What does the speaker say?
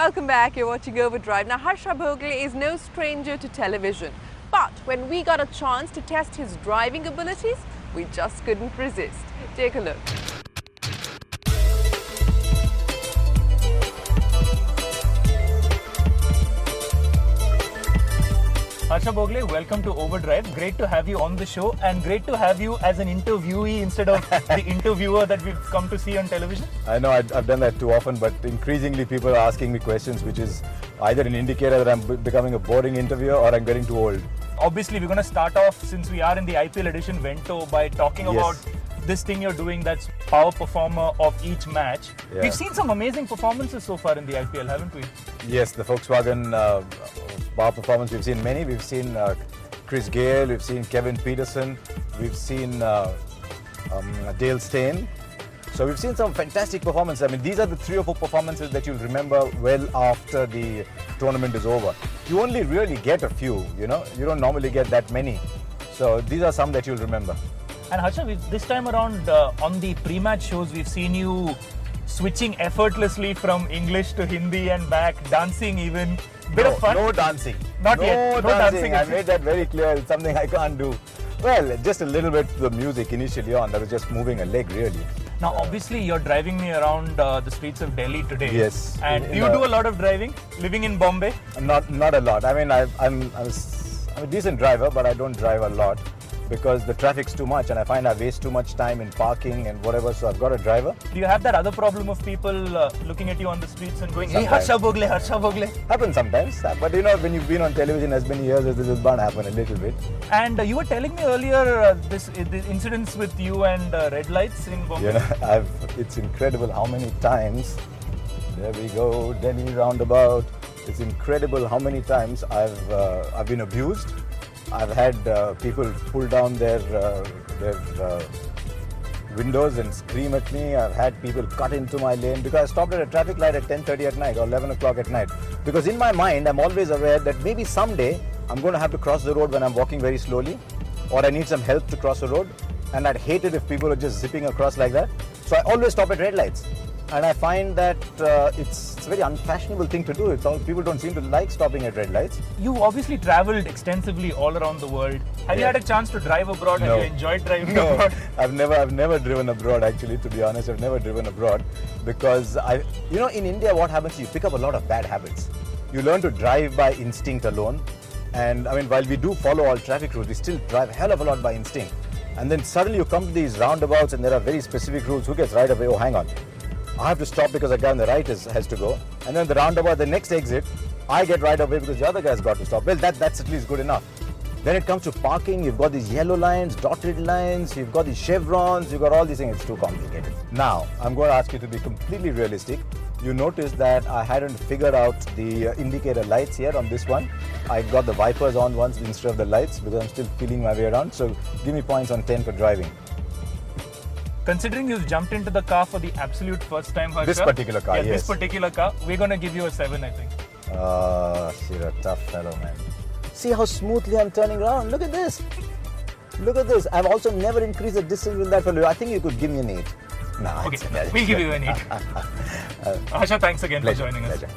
Welcome back, you're watching Overdrive. Now Harsha Bhogle is no stranger to television, but when we got a chance to test his driving abilities, we just couldn't resist. Take a look. Harsha Bhogle, welcome to Overdrive. Great to have you on the show and great to have you as an interviewee instead of the interviewer that we've come to see on television. I know I've done that too often, but increasingly people are asking me questions, which is either an indicator that I'm becoming a boring interviewer or I'm getting too old. Obviously, we're going to start off, since we are in the IPL Edition Vento, by talking about this thing you're doing that's power performer of each match. Yeah. We've seen some amazing performances so far in the IPL, haven't we? Yes, the Volkswagen power performance, we've seen many. We've seen Chris Gale, we've seen Kevin Peterson, we've seen Dale Steyn. So we've seen some fantastic performances. I mean, these are the 3 or 4 performances that you'll remember well after the tournament is over. You only really get a few, you know. You don't normally get that many. So these are some that you'll remember. And Harsha, this time around on the pre-match shows, we've seen you switching effortlessly from English to Hindi and back, dancing even. Bit of fun. No dancing. Not yet. No dancing. I made that very clear. It's something I can't do. Well, just a little bit to the music initially on. That was just moving a leg, really. Now, obviously, you're driving me around the streets of Delhi today. Yes. And do you do a lot of driving, living in Bombay? Not a lot. I mean, I'm a decent driver, but I don't drive a lot because the traffic's too much and I find I waste too much time in parking and whatever, so I've got a driver. Do you have that other problem of people looking at you on the streets and going, sometimes. Hey, Harsha Bhogle, Harsha Bhogle? Happens sometimes, but you know, when you've been on television as many years, this is bound to happen a little bit. And you were telling me earlier the incidents with you and red lights in Bombay. You know, it's incredible how many times, there we go, Delhi roundabout. It's incredible how many times I've been abused. I've had people pull down their windows and scream at me. I've had people cut into my lane because I stopped at a traffic light at 10:30 at night or 11 o'clock at night. Because in my mind, I'm always aware that maybe someday I'm going to have to cross the road when I'm walking very slowly, or I need some help to cross the road. And I'd hate it if people are just zipping across like that. So I always stop at red lights. And I find that it's a very unfashionable thing to do. People don't seem to like stopping at red lights. You obviously travelled extensively all around the world. Have you had a chance to drive abroad? No. Have you enjoyed driving abroad? I've never driven abroad, actually, to be honest. I've never driven abroad because in India, what happens is you pick up a lot of bad habits. You learn to drive by instinct alone. And I mean, while we do follow all traffic rules, we still drive a hell of a lot by instinct. And then suddenly you come to these roundabouts and there are very specific rules. Who gets right away? Oh, hang on. I have to stop because the guy on the right has to go. And then the roundabout, the next exit, I get right away because the other guy's got to stop. Well, that's at least good enough. Then it comes to parking, you've got these yellow lines, dotted lines, you've got these chevrons, you've got all these things. It's too complicated. Now, I'm going to ask you to be completely realistic. You notice that I hadn't figured out the indicator lights here on this one. I got the wipers on once instead of the lights because I'm still feeling my way around. So give me points on 10 for driving. Considering you've jumped into the car for the absolute first time, Harsha. This particular car, yes. This particular car, we're going to give you a 7, I think. You're a tough fellow, man. See how smoothly I'm turning around. Look at this. Look at this. I've also never increased the distance with that fellow. I think you could give me an 8. Okay, we'll give you an 8. Harsha, thanks again for joining us. Pleasure.